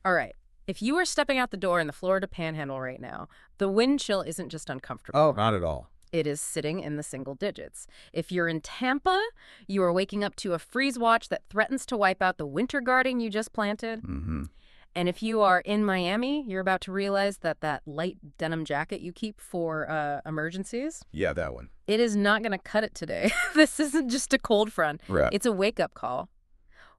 All right. If you are stepping out the door in the Florida Panhandle right now, the wind chill isn't just uncomfortable. Oh, not at all. It is sitting in the single digits. If you're in Tampa, you are waking up to a freeze watch that threatens to wipe out the winter garden you just planted. Mm-hmm. And if you are in Miami, you're about to realize that that light denim jacket you keep for emergencies, Yeah, that one. it is not going to cut it today. This isn't just a cold front. Right. It's a wake-up call.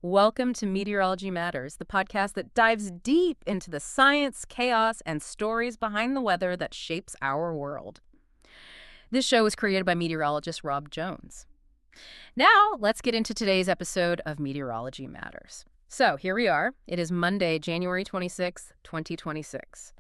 Welcome to Meteorology Matters, the podcast that dives deep into the science, chaos, and stories behind the weather that shapes our world. This show was created by meteorologist Rob Jones. Now, let's get into today's episode of Meteorology Matters. So, here we are. It is Monday, January 26th, 2026.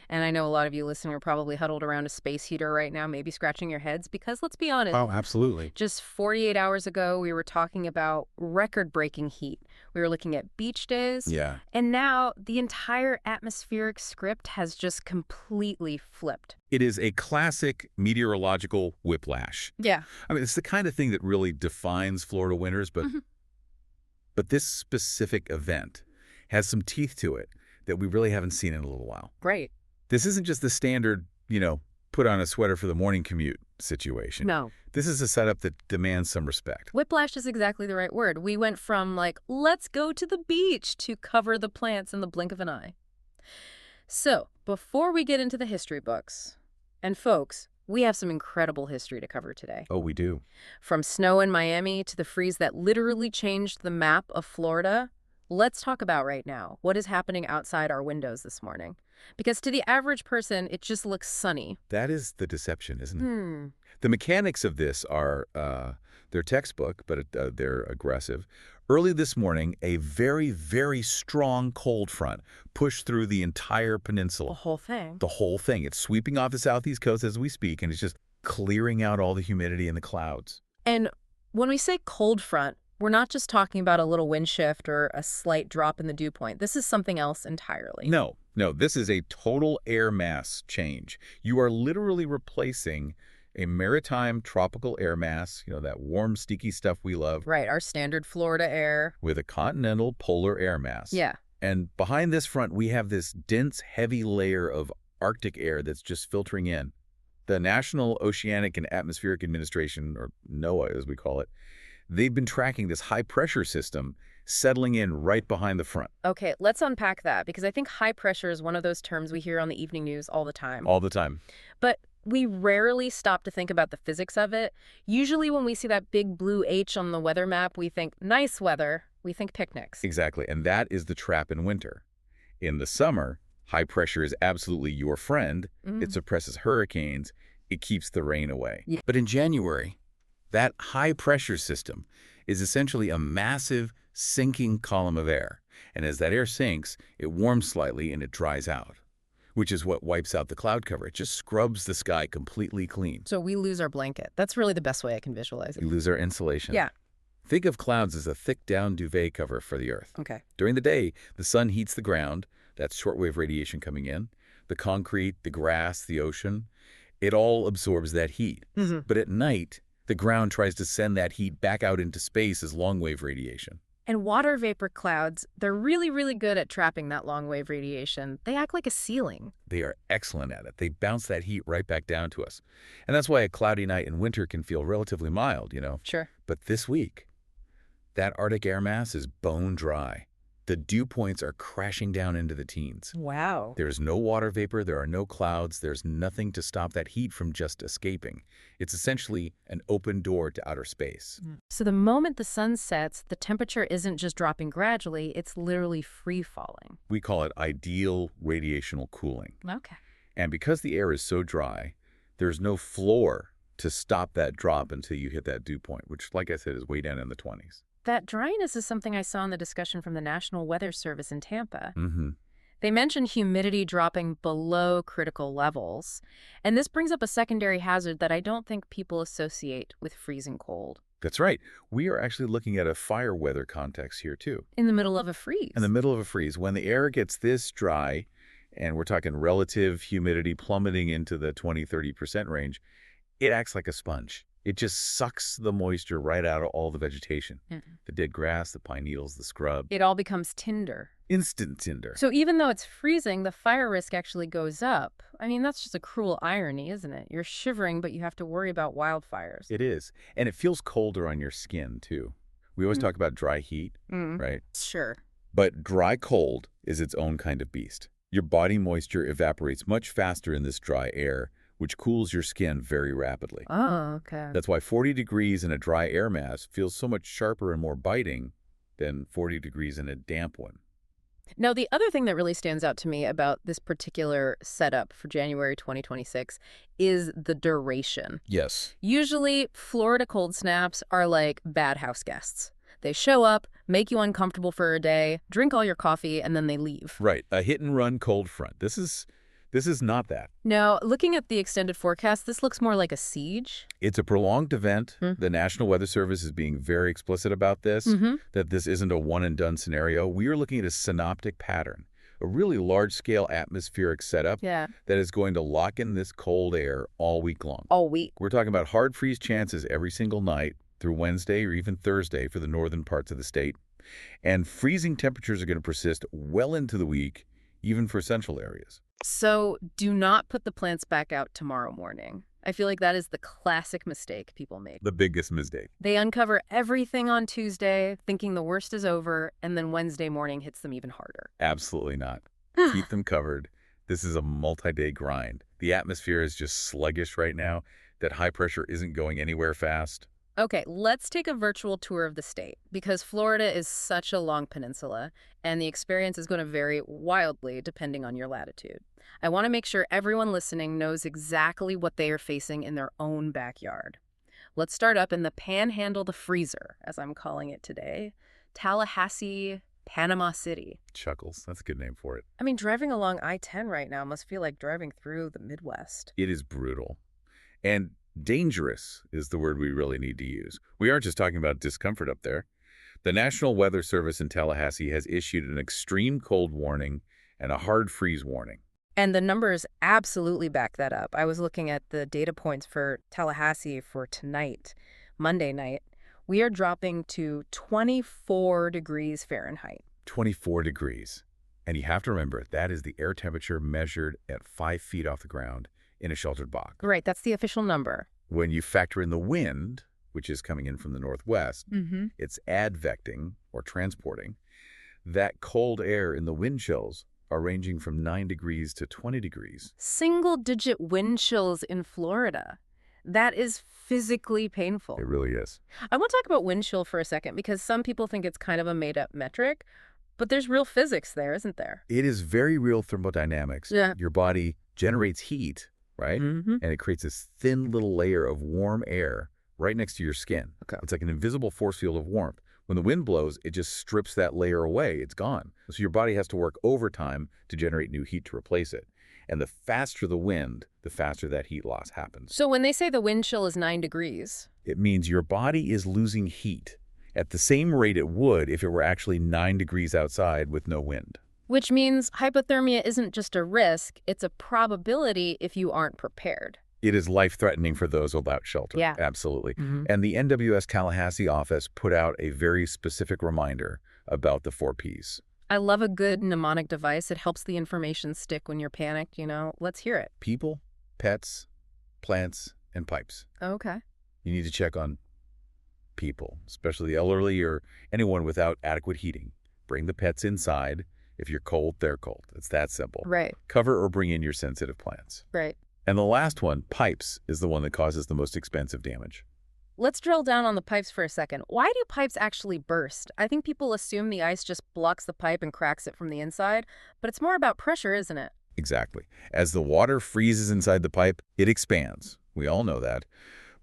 And I know a lot of you listening are probably huddled around a space heater right now, maybe scratching your heads, because let's be honest. Oh, absolutely. Just 48 hours ago, we were talking about record-breaking heat. We were looking at beach days. Yeah. And now the entire atmospheric script has just completely flipped. It is a classic meteorological whiplash. Yeah. I mean, it's the kind of thing that really defines Florida winters, but this specific event has some teeth to it that we really haven't seen in a little while. Great. This isn't just the standard, put on a sweater for the morning commute situation. No. This is a setup that demands some respect. Whiplash is exactly the right word. We went from, let's go to the beach to cover the plants in the blink of an eye. So, before we get into the history books, and folks, we have some incredible history to cover today. Oh, we do. From snow in Miami to the freeze that literally changed the map of Florida, let's talk about right now what is happening outside our windows this morning. Because to the average person, it just looks sunny. That is the deception, isn't it? The mechanics of this are, they're textbook, but they're aggressive. Early this morning, a very, very strong cold front pushed through the entire peninsula. The whole thing. The whole thing. It's sweeping off the southeast coast as we speak, and it's just clearing out all the humidity in the clouds. And when we say cold front, we're not just talking about a little wind shift or a slight drop in the dew point. This is something else entirely. No, this is a total air mass change. You are literally replacing a maritime tropical air mass, that warm, sticky stuff we love. Right, our standard Florida air. With a continental polar air mass. Yeah. And behind this front, we have this dense, heavy layer of Arctic air that's just filtering in. The National Oceanic and Atmospheric Administration, or NOAA as we call it, they've been tracking this high-pressure system settling in right behind the front. Okay, let's unpack that, because I think high pressure is one of those terms we hear on the evening news all the time. All the time. But we rarely stop to think about the physics of it. Usually when we see that big blue H on the weather map, we think nice weather, we think picnics. Exactly, and that is the trap in winter. In the summer, high pressure is absolutely your friend. It suppresses hurricanes. It keeps the rain away. Yeah. But in January, that high-pressure system is essentially a massive sinking column of air. And as that air sinks, it warms slightly and it dries out, which is what wipes out the cloud cover. It just scrubs the sky completely clean. So we lose our blanket. That's really the best way I can visualize it. We lose our insulation. Yeah. Think of clouds as a thick down duvet cover for the Earth. Okay. During the day, the sun heats the ground. That's shortwave radiation coming in. The concrete, the grass, the ocean, it all absorbs that heat. But at night, the ground tries to send that heat back out into space as long-wave radiation. And water vapor clouds, they're really, really good at trapping that long-wave radiation. They act like a ceiling. They are excellent at it. They bounce that heat right back down to us. And that's why a cloudy night in winter can feel relatively mild, Sure. But this week, that Arctic air mass is bone dry. The dew points are crashing down into the teens. Wow. There's no water vapor, there are no clouds, there's nothing to stop that heat from just escaping. It's essentially an open door to outer space. So the moment the sun sets, the temperature isn't just dropping gradually, it's literally free-falling. We call it ideal radiational cooling. Okay. And because the air is so dry, there's no floor to stop that drop until you hit that dew point, which, like I said, is way down in the 20s. That dryness is something I saw in the discussion from the National Weather Service in Tampa. Mm-hmm. They mentioned humidity dropping below critical levels, and this brings up a secondary hazard that I don't think people associate with freezing cold. That's right. We are actually looking at a fire weather context here, too. In the middle of a freeze. In the middle of a freeze, when the air gets this dry, and we're talking relative humidity plummeting into the 20–30% range, it acts like a sponge. It just sucks the moisture right out of all the vegetation. Yeah. The dead grass, the pine needles, the scrub. It all becomes tinder. Instant tinder. So even though it's freezing, the fire risk actually goes up. I mean, that's just a cruel irony, isn't it? You're shivering, but you have to worry about wildfires. It is. And it feels colder on your skin, too. We always talk about dry heat, right? Sure. But dry cold is its own kind of beast. Your body moisture evaporates much faster in this dry air, which cools your skin very rapidly. Oh, okay. That's why 40 degrees in a dry air mass feels so much sharper and more biting than 40 degrees in a damp one. Now, the other thing that really stands out to me about this particular setup for January 2026 is the duration. Yes. Usually, Florida cold snaps are like bad house guests. They show up, make you uncomfortable for a day, drink all your coffee, and then they leave. Right. A hit-and-run cold front. This is not that. Now, looking at the extended forecast, this looks more like a siege. It's a prolonged event. The National Weather Service is being very explicit about this, that this isn't a one-and-done scenario. We are looking at a synoptic pattern, a really large-scale atmospheric setup that is going to lock in this cold air all week long. All week. We're talking about hard freeze chances every single night through Wednesday or even Thursday for the northern parts of the state. And freezing temperatures are going to persist well into the week, even for central areas. So do not put the plants back out tomorrow morning. I feel like that is the classic mistake people make. The biggest mistake. They uncover everything on Tuesday, thinking the worst is over, and then Wednesday morning hits them even harder. Absolutely not. Keep them covered. This is a multi-day grind. The atmosphere is just sluggish right now. That high pressure isn't going anywhere fast. Okay, let's take a virtual tour of the state, because Florida is such a long peninsula, and the experience is going to vary wildly depending on your latitude. I want to make sure everyone listening knows exactly what they are facing in their own backyard. Let's start up in the Panhandle the Freezer, as I'm calling it today, Tallahassee, Panama City. Chuckles. That's a good name for it. I mean, driving along I-10 right now must feel like driving through the Midwest. It is brutal. And dangerous is the word we really need to use. We aren't just talking about discomfort up there. The National Weather Service in Tallahassee has issued an extreme cold warning and a hard freeze warning. And the numbers absolutely back that up. I was looking at the data points for Tallahassee for tonight, Monday night. We are dropping to 24 degrees Fahrenheit. 24 degrees. And you have to remember, that is the air temperature measured at 5 feet off the ground in a sheltered box. Right, that's the official number. When you factor in the wind, which is coming in from the northwest, it's advecting or transporting. That cold air in the wind chills are ranging from 9 degrees to 20 degrees. Single-digit wind chills in Florida. That is physically painful. It really is. I want to talk about wind chill for a second because some people think it's kind of a made-up metric, but there's real physics there, isn't there? It is very real thermodynamics. Yeah. Your body generates heat, right? And it creates this thin little layer of warm air right next to your skin. Okay. It's like an invisible force field of warmth. When the wind blows, it just strips that layer away. It's gone. So your body has to work overtime to generate new heat to replace it. And the faster the wind, the faster that heat loss happens. So when they say the wind chill is 9 degrees... It means your body is losing heat at the same rate it would if it were actually 9 degrees outside with no wind. Which means hypothermia isn't just a risk, it's a probability if you aren't prepared. It is life-threatening for those without shelter. Yeah. Absolutely. And the NWS Tallahassee office put out a very specific reminder about the 4 Ps. I love a good mnemonic device. It helps the information stick when you're panicked, you know. Let's hear it. People, pets, plants, and pipes. Okay. You need to check on people, especially the elderly or anyone without adequate heating. Bring the pets inside. If you're cold, they're cold. It's that simple. Right. Cover or bring in your sensitive plants. Right. And the last one, pipes, is the one that causes the most expensive damage. Let's drill down on the pipes for a second. Why do pipes actually burst? I think people assume the ice just blocks the pipe and cracks it from the inside, but it's more about pressure, isn't it? Exactly. As the water freezes inside the pipe, it expands. We all know that.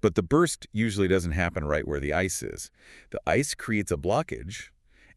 But the burst usually doesn't happen right where the ice is. The ice creates a blockage,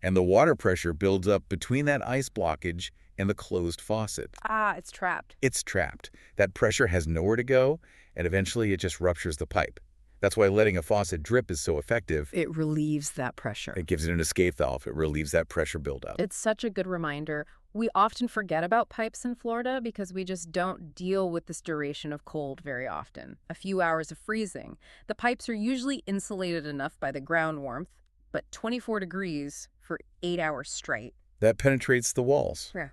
and the water pressure builds up between that ice blockage and the closed faucet. Ah, it's trapped. It's trapped. That pressure has nowhere to go, and eventually it just ruptures the pipe. That's why letting a faucet drip is so effective. It relieves that pressure. It gives it an escape valve. It relieves that pressure buildup. It's such a good reminder. We often forget about pipes in Florida because we just don't deal with this duration of cold very often. A few hours of freezing. The pipes are usually insulated enough by the ground warmth, but 24 degrees for 8 hours straight. That penetrates the walls. Yeah.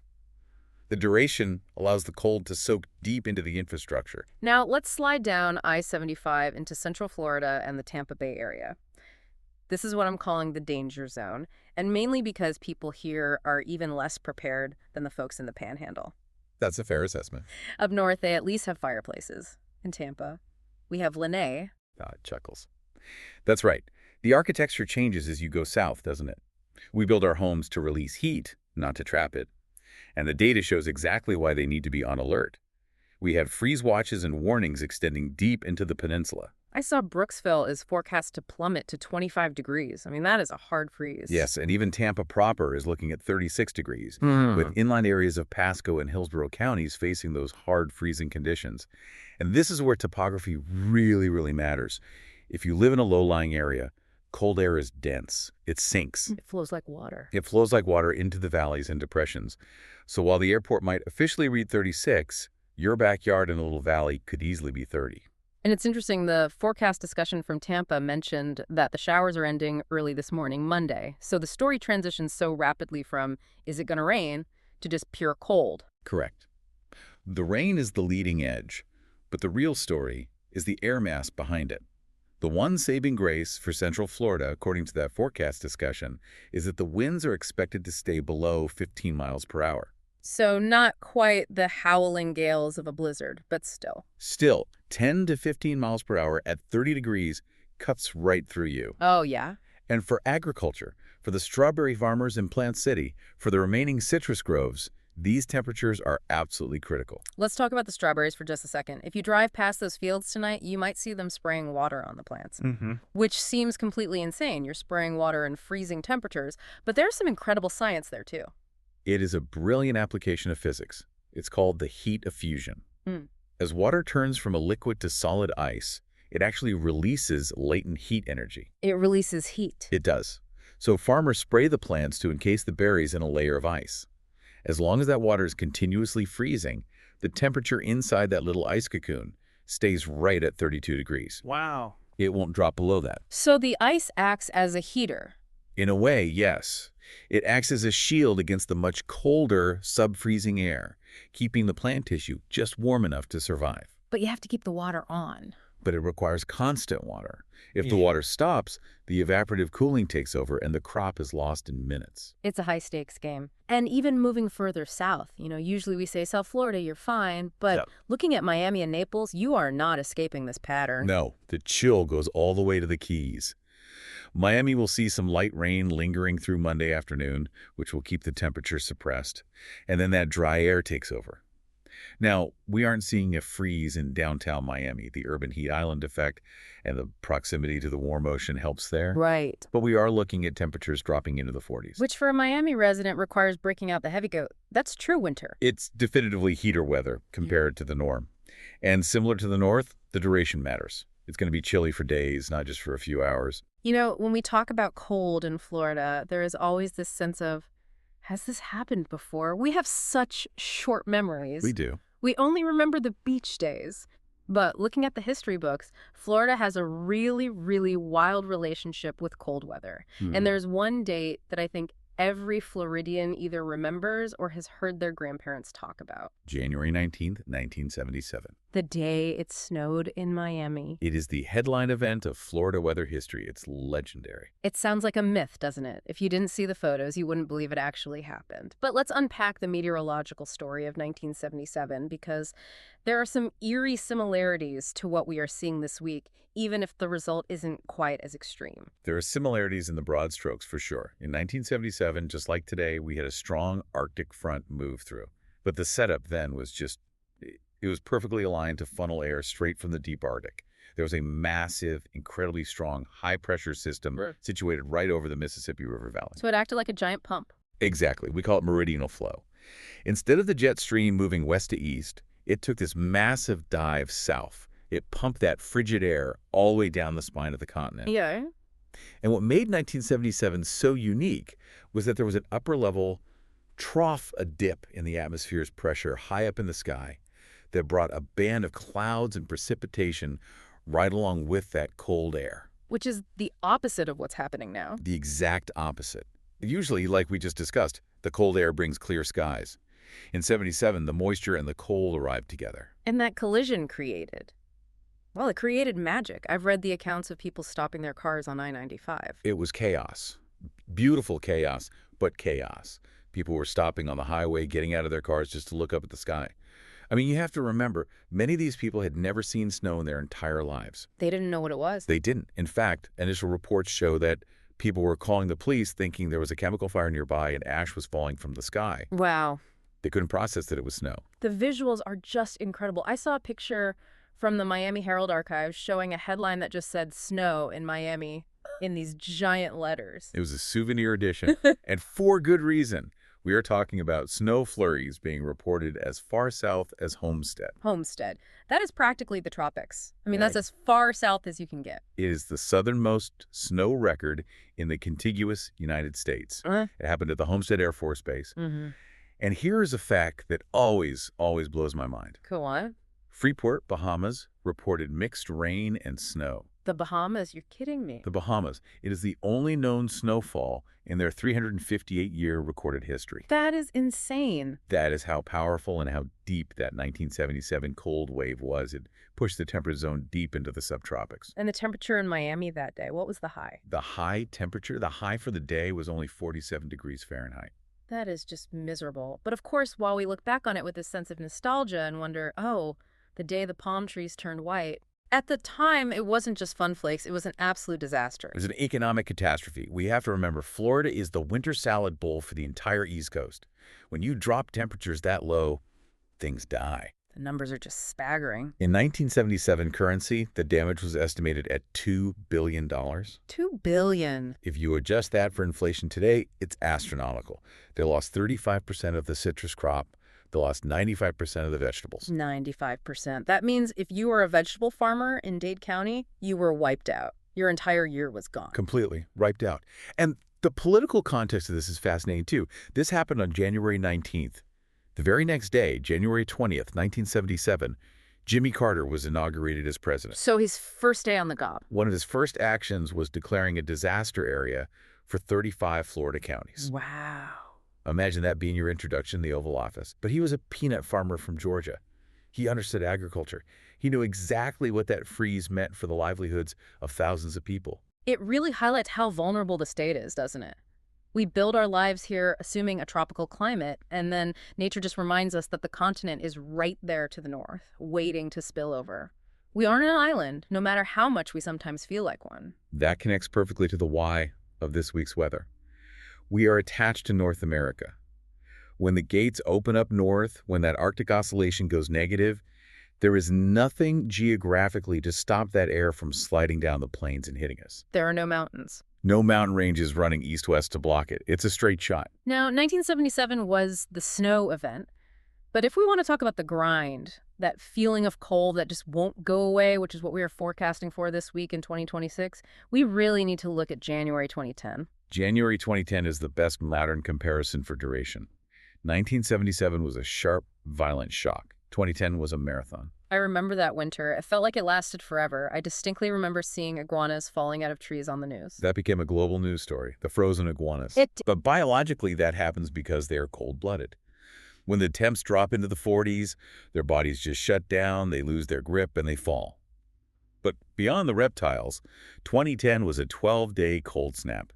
The duration allows the cold to soak deep into the infrastructure. Now, let's slide down I-75 into Central Florida and the Tampa Bay area. This is what I'm calling the danger zone, and mainly because people here are even less prepared than the folks in the Panhandle. That's a fair assessment. Up north, they at least have fireplaces. In Tampa, we have Lanai. Chuckles. That's right. The architecture changes as you go south, doesn't it? We build our homes to release heat, not to trap it. And the data shows exactly why they need to be on alert. We have freeze watches and warnings extending deep into the peninsula. I saw Brooksville is forecast to plummet to 25 degrees. I mean, that is a hard freeze. Yes, and even Tampa proper is looking at 36 degrees, with inland areas of Pasco and Hillsborough counties facing those hard freezing conditions. And this is where topography really matters. If you live in a low-lying area, cold air is dense. It sinks. It flows like water. It flows like water into the valleys and depressions. So while the airport might officially read 36, your backyard in a little valley could easily be 30. And it's interesting, the forecast discussion from Tampa mentioned that the showers are ending early this morning, Monday. So the story transitions so rapidly from, is it going to rain, to just pure cold. Correct. The rain is the leading edge, but the real story is the air mass behind it. The one saving grace for Central Florida, according to that forecast discussion, is that the winds are expected to stay below 15 miles per hour. So not quite the howling gales of a blizzard, but still. Still, 10 to 15 miles per hour at 30 degrees cuts right through you. Oh, yeah? And for agriculture, for the strawberry farmers in Plant City, for the remaining citrus groves, these temperatures are absolutely critical. Let's talk about the strawberries for just a second. If you drive past those fields tonight, you might see them spraying water on the plants, which seems completely insane. You're spraying water in freezing temperatures, but there's some incredible science there, too. It is a brilliant application of physics. It's called the heat of fusion. As water turns from a liquid to solid ice, it actually releases latent heat energy. It releases heat. It does. So farmers spray the plants to encase the berries in a layer of ice. As long as that water is continuously freezing, the temperature inside that little ice cocoon stays right at 32 degrees. Wow. It won't drop below that. So the ice acts as a heater. In a way, yes. It acts as a shield against the much colder, sub-freezing air, keeping the plant tissue just warm enough to survive. But you have to keep the water on. But it requires constant water. If the water stops, the evaporative cooling takes over and the crop is lost in minutes. It's a high-stakes game. And even moving further south, usually we say South Florida, you're fine. But looking at Miami and Naples, you are not escaping this pattern. No, the chill goes all the way to the Keys. Miami will see some light rain lingering through Monday afternoon, which will keep the temperature suppressed. And then that dry air takes over. Now, we aren't seeing a freeze in downtown Miami. The urban heat island effect and the proximity to the warm ocean helps there. Right. But we are looking at temperatures dropping into the 40s. Which for a Miami resident requires breaking out the heavy coat. That's true winter. It's definitively heater weather compared to the norm. And similar to the north, the duration matters. It's going to be chilly for days, not just for a few hours. When we talk about cold in Florida, there is always this sense of, has this happened before? We have such short memories. We do. We only remember the beach days. But looking at the history books, Florida has a really wild relationship with cold weather. And there's one date that I think every Floridian either remembers or has heard their grandparents talk about. January 19th, 1977. The day it snowed in Miami. It is the headline event of Florida weather history. It's legendary. It sounds like a myth, doesn't it? If you didn't see the photos, you wouldn't believe it actually happened. But let's unpack the meteorological story of 1977 because there are some eerie similarities to what we are seeing this week, even if the result isn't quite as extreme. There are similarities in the broad strokes for sure. In 1977, just like today, we had a strong Arctic front move through. But the setup then was it was perfectly aligned to funnel air straight from the deep Arctic. There was a massive, incredibly strong, high-pressure system situated right over the Mississippi River Valley. So it acted like a giant pump. Exactly. We call it meridional flow. Instead of the jet stream moving west to east, it took this massive dive south. It pumped that frigid air all the way down the spine of the continent. Yeah. And what made 1977 so unique was that there was an upper-level trough a dip in the atmosphere's pressure high up in the sky that brought a band of clouds and precipitation right along with that cold air. Which is the opposite of what's happening now. The exact opposite. Usually, like we just discussed, the cold air brings clear skies. In 77, the moisture and the cold arrived together. And that collision created, well, it created magic. I've read the accounts of people stopping their cars on I-95. It was chaos. Beautiful chaos, but chaos. People were stopping on the highway, getting out of their cars just to look up at the sky. I mean, you have to remember, many of these people had never seen snow in their entire lives. They didn't know what it was. They didn't. In fact, initial reports show that people were calling the police thinking there was a chemical fire nearby and ash was falling from the sky. Wow. They couldn't process that it was snow. The visuals are just incredible. I saw a picture from the Miami Herald archives showing a headline that just said snow in Miami in these giant letters. It was a souvenir edition, and for good reason. We are talking about snow flurries being reported as far south as Homestead. Homestead. That is practically the tropics. I mean, Right. that's as far south as you can get. It is the southernmost snow record in the contiguous United States. It happened at the Homestead Air Force Base. Mm-hmm. And here is a fact that always blows my mind. Go on. Freeport, Bahamas, reported mixed rain and snow. The Bahamas? You're kidding me. The Bahamas. It is the only known snowfall in their 358-year recorded history. That is insane. That is how powerful and how deep that 1977 cold wave was. It pushed the temperate zone deep into the subtropics. And the temperature in Miami that day, what was the high? The high temperature, the high for the day was only 47 degrees Fahrenheit. That is just miserable. But of course, while we look back on it with this sense of nostalgia and wonder, oh, the day the palm trees turned white, at the time, it wasn't just fun flakes. It was an absolute disaster. It was an economic catastrophe. We have to remember, Florida is the winter salad bowl for the entire East Coast. When you drop temperatures that low, things die. The numbers are just staggering. In 1977 currency, the damage was estimated at $2 billion. $2 billion. If you adjust that for inflation today, it's astronomical. They lost 35% of the citrus crop. They lost 95% of the vegetables. 95%. That means if you were a vegetable farmer in Dade County, you were wiped out. Your entire year was gone. Completely wiped out. And the political context of this is fascinating, too. This happened on January 19th. The very next day, January 20th, 1977, Jimmy Carter was inaugurated as president. So his first day on the job. One of his first actions was declaring a disaster area for 35 Florida counties. Wow. Imagine that being your introduction to the Oval Office. But he was a peanut farmer from Georgia. He understood agriculture. He knew exactly what that freeze meant for the livelihoods of thousands of people. It really highlights how vulnerable the state is, doesn't it? We build our lives here assuming a tropical climate, and then nature just reminds us that the continent is right there to the north, waiting to spill over. We aren't an island, no matter how much we sometimes feel like one. That connects perfectly to the why of this week's weather. We are attached to North America. When the gates open up north, when that Arctic oscillation goes negative, there is nothing geographically to stop that air from sliding down the plains and hitting us. There are no mountains. No mountain ranges running east-west to block it. It's a straight shot. Now, 1977 was the snow event, but if we want to talk about the grind, that feeling of cold that just won't go away, which is what we are forecasting for this week in 2026, we really need to look at January 2010. January 2010 is the best modern comparison for duration. 1977 was a sharp, violent shock. 2010 was a marathon. I remember that winter. It felt like it lasted forever. I distinctly remember seeing iguanas falling out of trees on the news. That became a global news story, the frozen iguanas. It- But biologically, that happens because they are cold-blooded. When the temps drop into the 40s, their bodies just shut down, they lose their grip, and they fall. But beyond the reptiles, 2010 was a 12-day cold snap.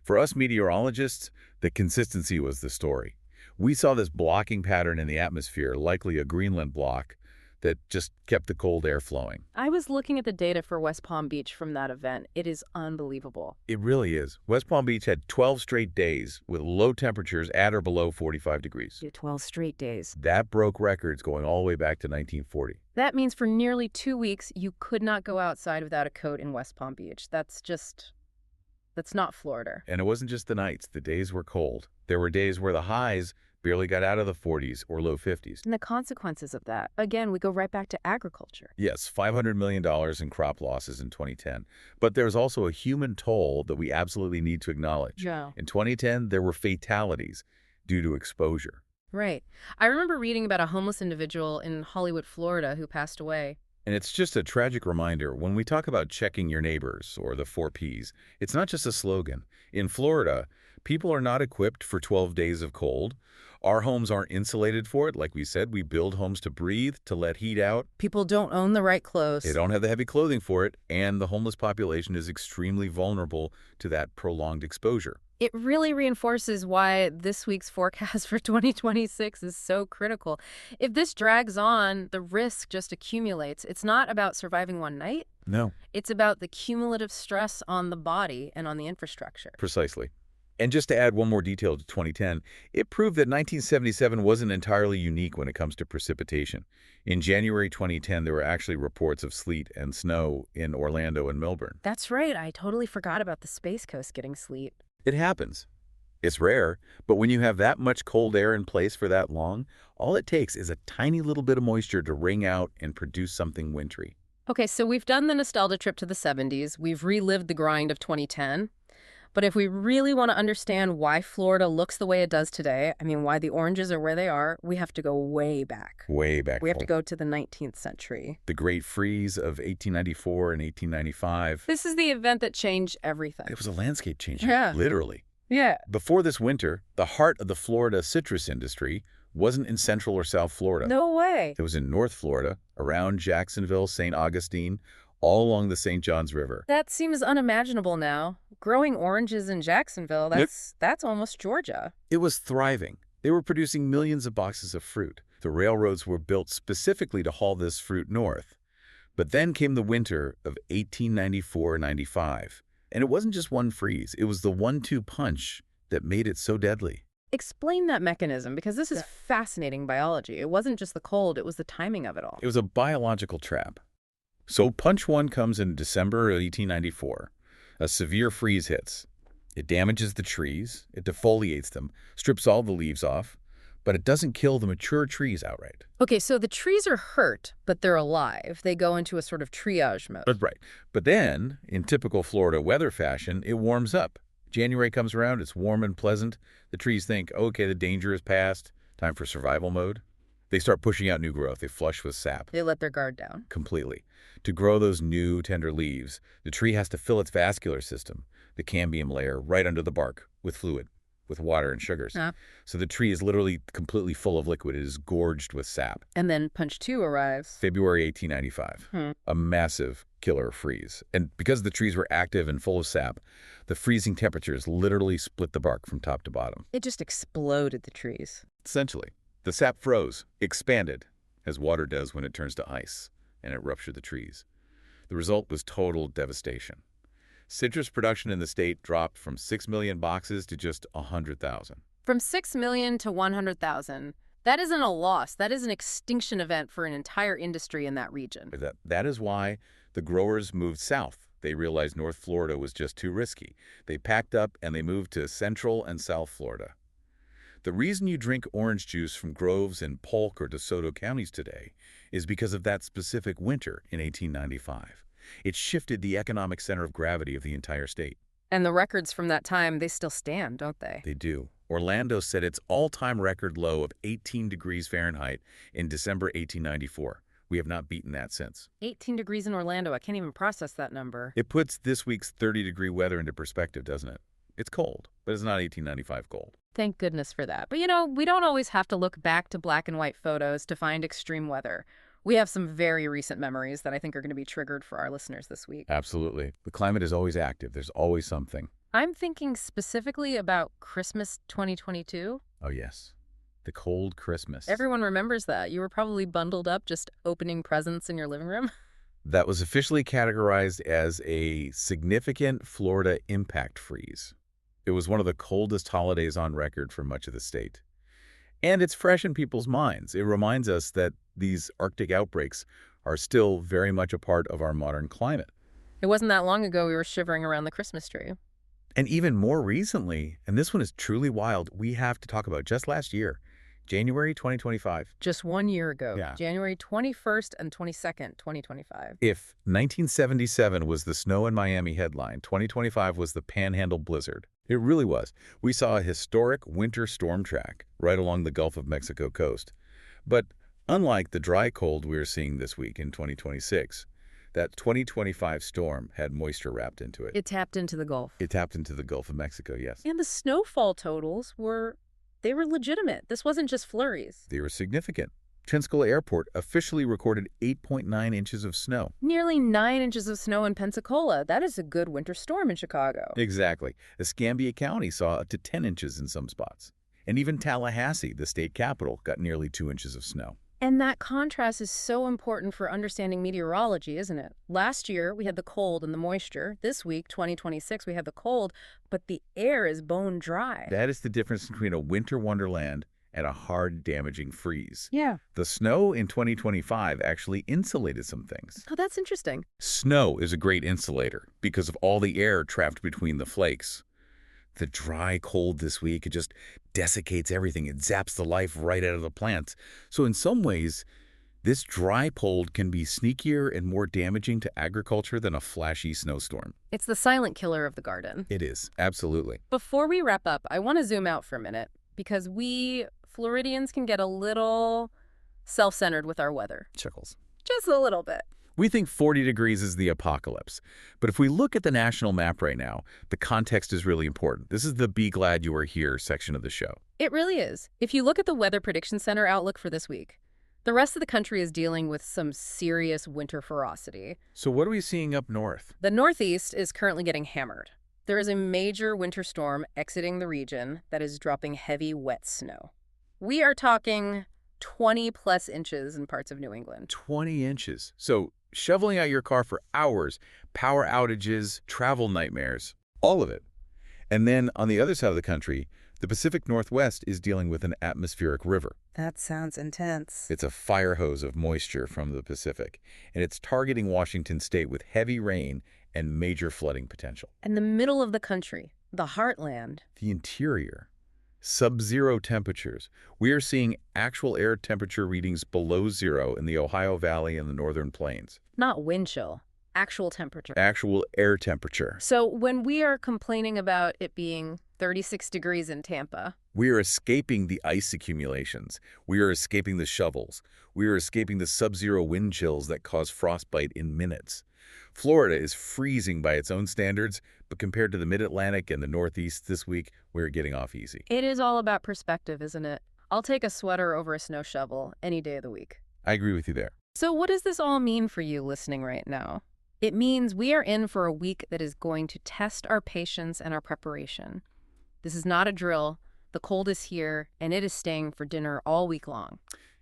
For us meteorologists, the consistency was the story. We saw this blocking pattern in the atmosphere, likely a Greenland block, that just kept the cold air flowing. I was looking at the data for West Palm Beach from that event. It is unbelievable. It really is. West Palm Beach had 12 straight days with low temperatures at or below 45 degrees. 12 straight days. That broke records going all the way back to 1940. That means for nearly 2 weeks, you could not go outside without a coat in West Palm Beach. That's not Florida. And it wasn't just the nights. The days were cold. There were days where the highs barely got out of the 40s or low 50s. And the consequences of that, again, we go right back to agriculture. Yes, $500 million in crop losses in 2010. But there's also a human toll that we absolutely need to acknowledge. Yeah. In 2010, there were fatalities. due to exposure. Right. I remember reading about a homeless individual in Hollywood, Florida, who passed away. And it's just a tragic reminder when we talk about checking your neighbors or the 4 Ps, it's not just a slogan. In Florida, people are not equipped for 12 days of cold. Our homes aren't insulated for it. Like we said, we build homes to breathe, to let heat out. People don't own the right They clothes. don't have the heavy clothing for it, and the homeless population is extremely vulnerable to that prolonged exposure. It really reinforces why this week's forecast for 2026 is so critical. If this drags on, the risk just accumulates. It's not about surviving one night. No. It's about the cumulative stress on the body and on the infrastructure. Precisely. And just to add one more detail to 2010, it proved that 1977 wasn't entirely unique when it comes to precipitation. In January 2010, there were actually reports of sleet and snow in Orlando and Melbourne. That's right. I totally forgot about the Space Coast getting sleet. It happens. It's rare, but when you have that much cold air in place for that long, all it takes is a tiny little bit of moisture to wring out and produce something wintry. Okay, so we've done the nostalgia trip to the 70s. We've relived the grind of 2010. But if we really want to understand why Florida looks the way it does today, I mean, why the oranges are where they are, we have to go way back. Way back. We have to go to the 19th century. The Great Freeze of 1894 and 1895. This is the event that changed everything. It was a landscape change, Yeah. literally. Yeah. Before this winter, the heart of the Florida citrus industry wasn't in Central or South Florida. No way. It was in North Florida, around Jacksonville, St. Augustine, all along the St. Johns River. That seems unimaginable now. Growing oranges in Jacksonville, that's almost Georgia. It was thriving. They were producing millions of boxes of fruit. The railroads were built specifically to haul this fruit north. But then came the winter of 1894-95. And it wasn't just one freeze. It was the 1-2 punch that made it so deadly. Explain that mechanism, because this is fascinating biology. It wasn't just the cold, it was the timing of it all. It was a biological trap. So punch one comes in December of 1894. A severe freeze hits. It damages the trees, it defoliates them, strips all the leaves off, but it doesn't kill the mature trees outright. Okay, so the trees are hurt, but they're alive. They go into a sort of triage mode. That's right. But then, in typical Florida weather fashion, it warms up. January comes around, it's warm and pleasant. The trees think, okay, the danger is past, time for survival mode. They start pushing out new growth. They flush with sap. They let their guard down. Completely. To grow those new, tender leaves, the tree has to fill its vascular system, the cambium layer, right under the bark, with fluid, with water and sugars. So the tree is literally completely full of liquid. It is gorged with sap. And then punch two arrives. February 1895. A massive killer freeze. And because the trees were active and full of sap, the freezing temperatures literally split the bark from top to bottom. It just exploded the trees. Essentially, the sap froze, expanded, as water does when it turns to ice, and it ruptured the trees. The result was total devastation. Citrus production in the state dropped from 6 million boxes to just 100,000. From 6 million to 100,000. That isn't a loss. That is an extinction event for an entire industry in that region. That is why the growers moved south. They realized North Florida was just too risky. They packed up and they moved to Central and South Florida. The reason you drink orange juice from groves in Polk or DeSoto counties today is because of that specific winter in 1895. It shifted the economic center of gravity of the entire state. And the records from that time, they still stand, don't they? They do. Orlando set its all-time record low of 18 degrees Fahrenheit in December 1894. We have not beaten that since. 18 degrees in Orlando. I can't even process that number. It puts this week's 30-degree weather into perspective, doesn't it? It's cold, but it's not 1895 cold. Thank goodness for that. But, we don't always have to look back to black and white photos to find extreme weather. We have some very recent memories that I think are going to be triggered for our listeners this week. Absolutely. The climate is always active. There's always something. I'm thinking specifically about Christmas 2022. Oh, yes. The cold Christmas. Everyone remembers that. You were probably bundled up just opening presents in your living room. That was officially categorized as a significant Florida impact freeze. It was one of the coldest holidays on record for much of the state. And it's fresh in people's minds. It reminds us that these Arctic outbreaks are still very much a part of our modern climate. It wasn't that long ago we were shivering around the Christmas tree. And even more recently, and this one is truly wild, we have to talk about just last year, January 2025. Just 1 year ago, Yeah. January 21st and 22nd, 2025. If 1977 was the snow in Miami headline, 2025 was the Panhandle blizzard. It really was. We saw a historic winter storm track right along the Gulf of Mexico coast. But unlike the dry cold we're seeing this week in 2026, that 2025 storm had moisture wrapped into it. It tapped into the Gulf. It tapped into the Gulf of Mexico, yes. And the snowfall totals they were legitimate. This wasn't just flurries. They were significant. Chinskola Airport officially recorded 8.9 inches of snow. Nearly 9 inches of snow in Pensacola. That is a good winter storm in Chicago. Exactly. Escambia County saw up to 10 inches in some spots. And even Tallahassee, the state capital, got nearly 2 inches of snow. And that contrast is so important for understanding meteorology, isn't it? Last year, we had the cold and the moisture. This week, 2026, we have the cold, but the air is bone dry. That is the difference between a winter wonderland and a hard, damaging freeze. Yeah. The snow in 2025 actually insulated some things. Oh, that's interesting. Snow is a great insulator because of all the air trapped between the flakes. The dry cold this week, it just desiccates everything. It zaps the life right out of the plants. So in some ways, this dry cold can be sneakier and more damaging to agriculture than a flashy snowstorm. It's the silent killer of the garden. It is, absolutely. Before we wrap up, I want to zoom out for a minute because we Floridians can get a little self-centered with our weather. Chuckles. Just a little bit. We think 40 degrees is the apocalypse. But if we look at the national map right now, the context is really important. This is the Be Glad You Are Here section of the show. It really is. If you look at the Weather Prediction Center outlook for this week, the rest of the country is dealing with some serious winter ferocity. So what are we seeing up north? The Northeast is currently getting hammered. There is a major winter storm exiting the region that is dropping heavy, wet snow. We are talking 20-plus inches in parts of New England. 20 inches. So shoveling out your car for hours, power outages, travel nightmares, all of it. And then on the other side of the country, the Pacific Northwest is dealing with an atmospheric river. That sounds intense. It's a fire hose of moisture from the Pacific, and it's targeting Washington state with heavy rain and major flooding potential. And the middle of the country, the heartland. The interior. Sub-zero temperatures. We are seeing actual air temperature readings below zero in the Ohio Valley and the Northern Plains. Not wind chill, actual temperature. Actual air temperature. So when we are complaining about it being 36 degrees in Tampa, we are escaping the ice accumulations. We are escaping the shovels. We are escaping the sub-zero wind chills that cause frostbite in minutes. Florida is freezing by its own standards, but compared to the Mid-Atlantic and the Northeast this week, we're getting off easy. It is all about perspective, isn't it? I'll take a sweater over a snow shovel any day of the week. I agree with you there. So what does this all mean for you listening right now? It means we are in for a week that is going to test our patience and our preparation. This is not a drill. The cold is here, and it is staying for dinner all week long.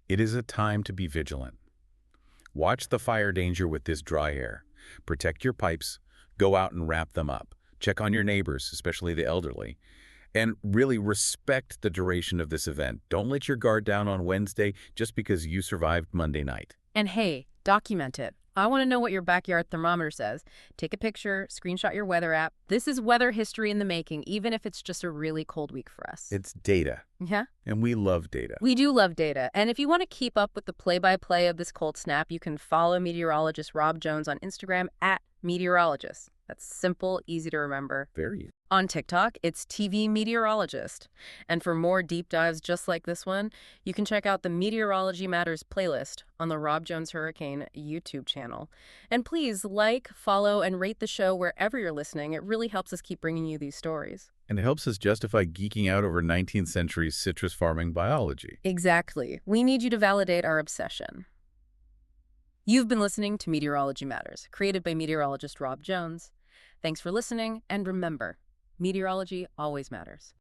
It is a time to be vigilant. Watch the fire danger with this dry air. Protect your pipes. Go out and wrap them up. Check on your neighbors, especially the elderly. And really respect the duration of this event. Don't let your guard down on Wednesday just because you survived Monday night. And hey, document it. I want to know what your backyard thermometer says. Take a picture, screenshot your weather app. This is weather history in the making, even if it's just a really cold week for us. It's data. Yeah? And we love data. We do love data. And if you want to keep up with the play-by-play of this cold snap, you can follow meteorologist Rob Jones on Instagram @meteorologist. That's simple, easy to remember. Very. On TikTok, it's TV Meteorologist. And for more deep dives just like this one, you can check out the Meteorology Matters playlist on the Rob Jones Hurricane YouTube channel. And please like, follow, and rate the show wherever you're listening. It really helps us keep bringing you these stories. And it helps us justify geeking out over 19th century citrus farming biology. Exactly. We need you to validate our obsession. You've been listening to Meteorology Matters, created by meteorologist Rob Jones. Thanks for listening, and remember, meteorology always matters.